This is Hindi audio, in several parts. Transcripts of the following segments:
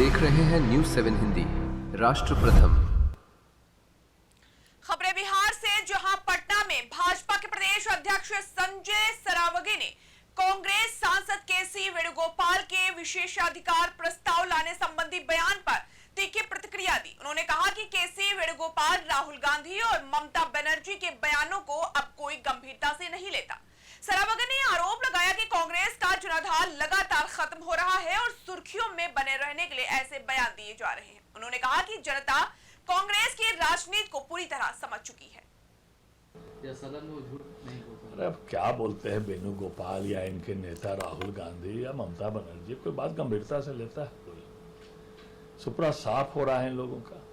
देख रहे हैं न्यूज़ 7 हिंदी, राष्ट्र प्रथम। खबरें बिहार से, जहां पटना में भाजपा के प्रदेश अध्यक्ष संजय सरावगी ने कांग्रेस सांसद केसी वेणुगोपाल के विशेषाधिकार प्रस्ताव लाने संबंधी बयान पर तीखी प्रतिक्रिया दी। उन्होंने कहा कि केसी वेणुगोपाल राहुल गांधी और ममता बनर्जी के बयानों को अब कोई गंभीरता से नहीं लेता। सरावगी ने आरोप लगाया कि कांग्रेस का जनाधार लगातार खत्म हो रहा है और सुर्खियों में बने रहने के लिए ऐसे बयान दिए जा रहे हैं। उन्होंने कहा कि जनता कांग्रेस की राजनीति को पूरी तरह समझ चुकी है। अरे अब क्या बोलते हैं वेणुगोपाल या इनके नेता राहुल गांधी या ममता बनर्जी, कोई बात गंभीरता से लेता है? कोई सुपड़ा साफ हो रहा है इन लोगों का,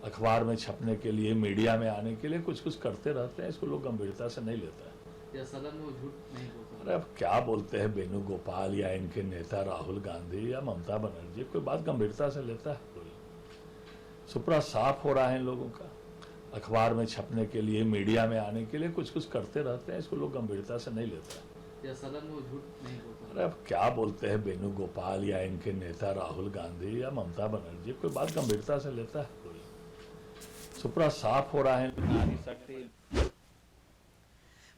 अखबार में छपने के लिए, मीडिया में आने के लिए कुछ करते रहते हैं, इसको लोग गंभीरता से नहीं लेता है। अरे अब क्या बोलते हैं वेणुगोपाल या इनके नेता राहुल गांधी या ममता बनर्जी, कोई बात गंभीरता से लेता है? कोई सुपड़ा साफ हो रहा है इन लोगों का, अखबार में छपने के लिए, मीडिया में आने के लिए कुछ करते रहते हैं, इसको लोग गंभीरता से नहीं लेता है। अरे अब क्या बोलते हैं वेणुगोपाल या इनके नेता राहुल गांधी या ममता बनर्जी, कोई बात गंभीरता से लेता है? कोई सुपड़ा साफ हो रहा है।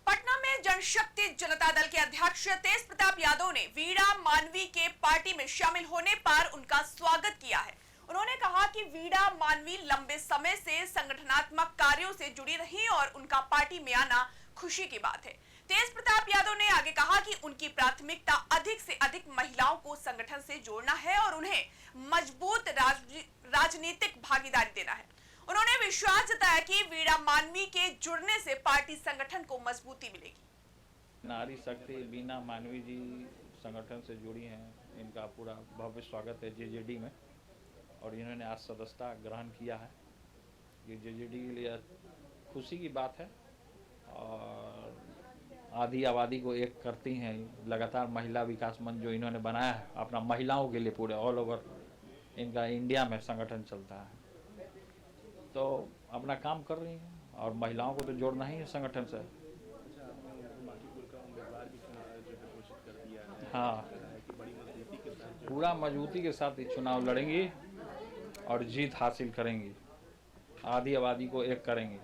पटना में जनशक्ति जनता दल के अध्यक्ष तेज प्रताप यादव ने वीणा मानवी के पार्टी में शामिल होने पर उनका स्वागत किया है। उन्होंने कहा कि वीणा मानवी लंबे समय से संगठनात्मक कार्यों से जुड़ी रही और उनका पार्टी में आना खुशी की बात है। तेज प्रताप यादव ने आगे कहा कि उनकी प्राथमिकता अधिक से अधिक महिलाओं को संगठन से जोड़ना है और उन्हें मजबूत राजनीतिक भागीदारी देना है। उन्होंने विश्वास जताया कि वीणा मानवी के जुड़ने से पार्टी संगठन को मजबूती मिलेगी। नारी शक्ति वीणा मानवी जी संगठन से जुड़ी हैं, इनका पूरा भव्य स्वागत है जेजेडी में और इन्होंने आज सदस्यता ग्रहण किया है। ये जेजेडी के लिए खुशी की बात है और आधी आबादी को एक करती हैं। लगातार महिला विकास मंच जो इन्होंने बनाया है अपना महिलाओं के लिए, पूरे ऑल ओवर इनका इंडिया में संगठन चलता है, तो अपना काम कर रही हैं और महिलाओं को तो जोड़ना ही है संगठन से। हाँ, पूरा मजबूती के साथ चुनाव लड़ेंगी और जीत हासिल करेंगी, आधी आबादी को एक करेंगे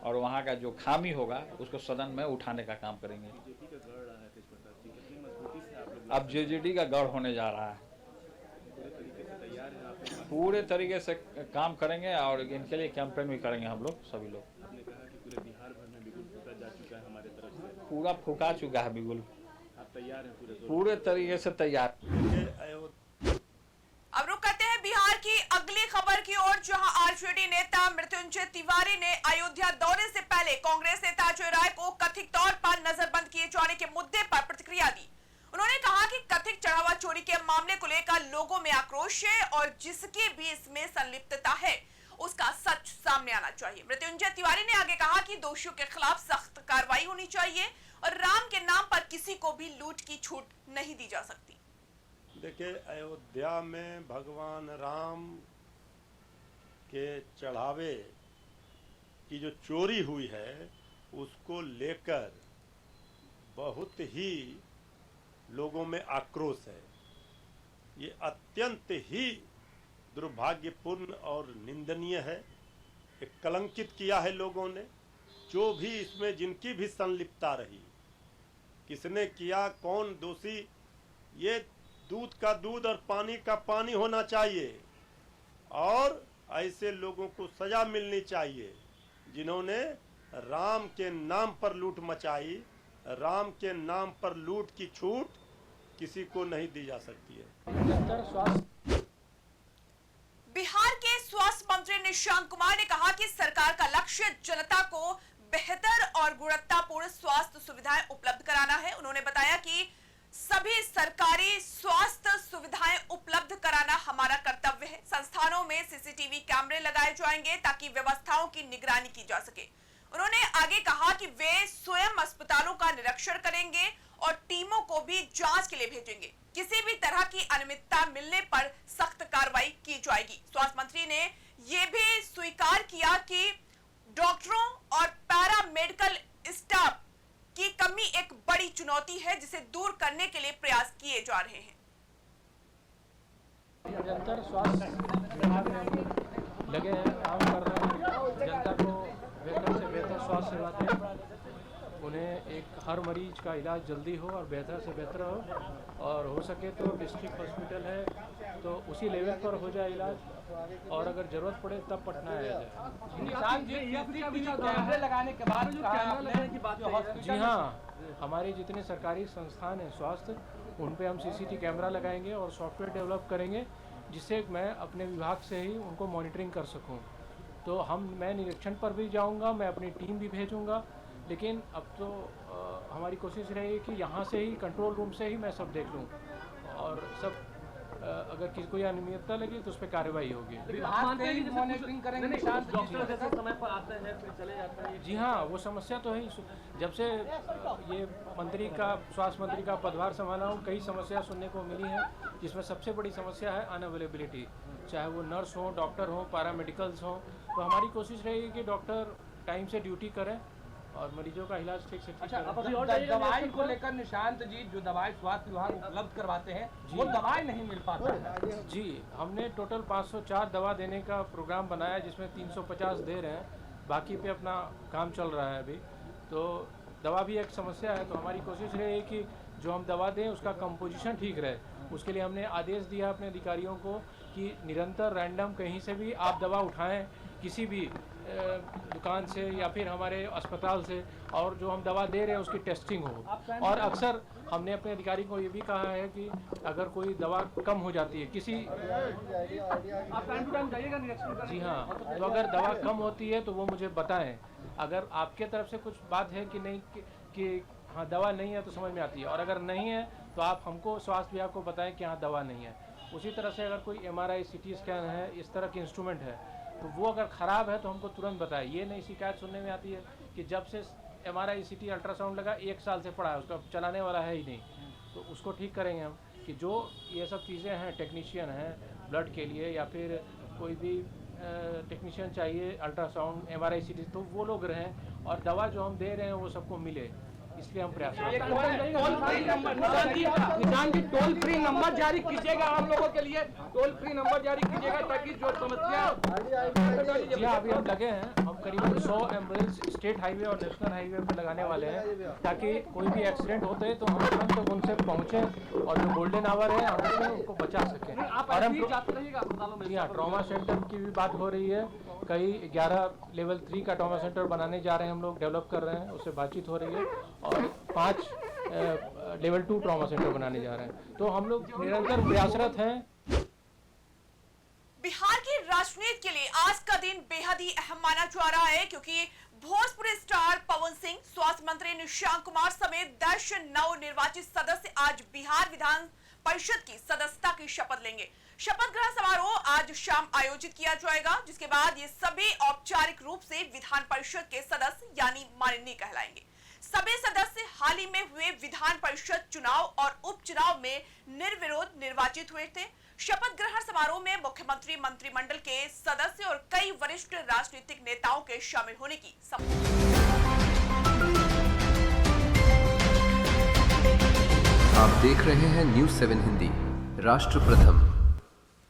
और वहाँ का जो खामी होगा उसको सदन में उठाने का काम करेंगे। अब जेजेडी का गढ़ होने जा रहा है, पूरे तरीके से काम करेंगे और इनके लिए कैंपेन भी करेंगे हम लोग, सभी लोग। पूरा फुका चुका है बिल्कुल, पूरे तरीके से तैयार। अब रुक करते हैं बिहार की अगली खबर की ओर, जहां आरजेडी नेता मृत्युंजय तिवारी ने अयोध्या दौरे से पहले कांग्रेस नेता अजय राय को कथित तौर पर नजरबंद किए जाने के मुद्दे पर प्रतिक्रिया दी। उन्होंने कहा कि कथित चढ़ावा चोरी के मामले को लेकर लोगों में आक्रोश है और जिसकी भी इसमें संलिप्तता है उसका सच सामने आना चाहिए। मृत्युंजय तिवारी ने आगे कहा कि दोषियों के खिलाफ सख्त कार्रवाई होनी चाहिए और राम के नाम पर किसी को भी लूट की छूट नहीं दी जा सकती। देखिए, अयोध्या में भगवान राम के चढ़ावे की जो चोरी हुई है उसको लेकर बहुत ही लोगों में आक्रोश है। ये अत्यंत ही दुर्भाग्यपूर्ण और निंदनीय है। एक कलंकित किया है लोगों ने, जो भी इसमें जिनकी भी संलिप्तता रही, किसने किया, कौन दोषी, ये दूध का दूध और पानी का पानी होना चाहिए और ऐसे लोगों को सजा मिलनी चाहिए जिन्होंने राम के नाम पर लूट मचाई। राम के नाम पर लूट की छूट किसी को नहीं दी जा सकती है। बिहार के स्वास्थ्य मंत्री निशांत कुमार ने कहा कि सरकार का लक्ष्य जनता को बेहतर और गुणवत्तापूर्ण स्वास्थ्य सुविधाएं उपलब्ध कराना है। उन्होंने बताया कि सभी सरकारी स्वास्थ्य सुविधाएं उपलब्ध कराना हमारा कर्तव्य है। संस्थानों में सीसीटीवी कैमरे लगाए जाएंगे ताकि व्यवस्थाओं की निगरानी की जा सके। उन्होंने आगे कहा कि वे स्वयं अस्पतालों का निरीक्षण करेंगे और टीमों को भी जांच के लिए भेजेंगे। किसी भी तरह की अनियमितता मिलने पर सख्त कार्रवाई की जाएगी। स्वास्थ्य मंत्री ने यह भी स्वीकार किया कि डॉक्टरों और पैरामेडिकल स्टाफ की कमी एक बड़ी चुनौती है जिसे दूर करने के लिए प्रयास किए जा रहे हैं। निरंतर स्वास्थ्य विभाग में हम लगे हैं, काम कर रहे हैं। जनता को बेहतर से बेहतर स्वास्थ्य सेवा दें, उन्हें एक हर मरीज का इलाज जल्दी हो और बेहतर से बेहतर हो, और हो सके तो डिस्ट्रिक्ट हॉस्पिटल है तो उसी लेवल पर हो जाए इलाज, और अगर ज़रूरत पड़े तब पटना आया जाए। लगाने के बाद जो कैमरा की बात, जी हाँ, हमारे जितने सरकारी संस्थान हैं स्वास्थ्य, उन पे हम सीसीटीवी कैमरा लगाएंगे और सॉफ्टवेयर डेवलप करेंगे जिससे मैं अपने विभाग से ही उनको मॉनिटरिंग कर सकूं। तो मैं निरीक्षण पर भी जाऊंगा, मैं अपनी टीम भी भेजूंगा, लेकिन अब तो हमारी कोशिश रहेगी कि यहाँ से ही कंट्रोल रूम से ही मैं सब देख लूँ, और सब अगर किसी को अनियमितता लगी तो उस पर कार्रवाई होगी। मॉनिटरिंग करेंगे, डॉक्टर जैसे समय पर आते हैं फिर चले जाते हैं। जी हाँ, वो समस्या तो है ही। जब से ये स्वास्थ्य मंत्री का पदभार संभाला हूँ, कई समस्या सुनने को मिली हैं, जिसमें सबसे बड़ी समस्या है अनअवेलेबिलिटी, चाहे वो नर्स हो, डॉक्टर हो, पैरामेडिकल्स हो। तो हमारी कोशिश रहेगी कि डॉक्टर टाइम से ड्यूटी करें और मरीजों का इलाज ठीक से ठीक करें। दवाई को लेकर निशांत जी, जो दवाई स्वास्थ्य विभाग उपलब्ध करवाते हैं वो दवाई नहीं मिल पाता है। जी, हमने टोटल 504 दवा देने का प्रोग्राम बनाया, जिसमें 350 दे रहे हैं, बाकी पे अपना काम चल रहा है अभी। तो दवा भी एक समस्या है, तो हमारी कोशिश रही कि जो हम दवा दें उसका कंपोजिशन ठीक रहे। उसके लिए हमने आदेश दिया अपने अधिकारियों को कि निरंतर रैंडम कहीं से भी आप दवा उठाएं, किसी भी दुकान से या फिर हमारे अस्पताल से, और जो हम दवा दे रहे हैं उसकी टेस्टिंग हो। और अक्सर हमने अपने अधिकारी को ये भी कहा है कि अगर कोई दवा कम हो जाती है किसी, आप टाइम टू टाइम जाइएगा निरीक्षण। जी हाँ, तो अगर दवा कम होती है तो वो मुझे बताएं। अगर आपके तरफ से कुछ बात है कि नहीं कि हाँ दवा नहीं है तो समझ में आती है, और अगर नहीं है तो आप हमको स्वास्थ्य विभाग को बताएं कि हाँ दवा नहीं है। उसी तरह से अगर कोई MRI CT स्कैन है, इस तरह के इंस्ट्रूमेंट है, तो वो अगर ख़राब है तो हमको तुरंत बताएं। ये नहीं शिकायत सुनने में आती है कि जब से MRI CT अल्ट्रासाउंड लगा 1 साल से पड़ा है, उसका चलाने वाला है ही नहीं, तो उसको ठीक करेंगे हम। कि जो ये सब चीज़ें हैं, टेक्नीशियन हैं ब्लड के लिए या फिर कोई भी टेक्नीशियन चाहिए अल्ट्रासाउंड MRI CT, तो वो लोग रहें और दवा जो हम दे रहे हैं वो सबको मिले, इसलिए हम प्रयास कर रहे हैं। निशान जी, टोल फ्री नंबर जारी कीजिएगा, हम लोगों के लिए टोल फ्री नंबर जारी कीजिएगा ताकि जो समस्या। जी हाँ, अभी हम लगे हैं, हम करीबन 100 एम्बुलेंस स्टेट हाईवे और नेशनल हाईवे पे लगाने वाले हैं, ताकि कोई भी एक्सीडेंट होते हैं तो हम तुरंत उनसे पहुँचें और जो गोल्डन आवर है हम उसमें उनको बचा सकें। और हम जी हाँ, ट्रॉमा सेंटर की भी बात हो रही है, कई 11 लेवल 3 का ट्रॉमा सेंटर बनाने जा रहे हैं, हम लोग डेवलप कर रहे हैं, उससे बातचीत हो रही है, और 5 लेवल 2 ट्रॉमा सेंटर बनाने जा रहे हैं। तो हम लोग निरंतर प्रयासरत हैं। बिहार की राजनीति के लिए आज का दिन बेहद ही अहम माना जा रहा है, क्योंकि भोजपुरी स्टार पवन सिंह, स्वास्थ्य मंत्री निशांत कुमार समेत 10 नवनिर्वाचित सदस्य आज बिहार विधान परिषद की सदस्यता की शपथ लेंगे। शपथ ग्रहण समारोह आज शाम आयोजित किया जाएगा, जिसके बाद ये सभी औपचारिक रूप से विधान परिषद के सदस्य यानी माननीय कहलाएंगे। सभी सदस्य हाल ही में हुए विधान परिषद चुनाव और उपचुनाव में निर्विरोध निर्वाचित हुए थे। शपथ ग्रहण समारोह में मुख्यमंत्री, मंत्रिमंडल के सदस्य और कई वरिष्ठ राजनीतिक नेताओं के शामिल होने की आप देख रहे हैं न्यूज़ 7 हिंदी, राष्ट्र प्रथम।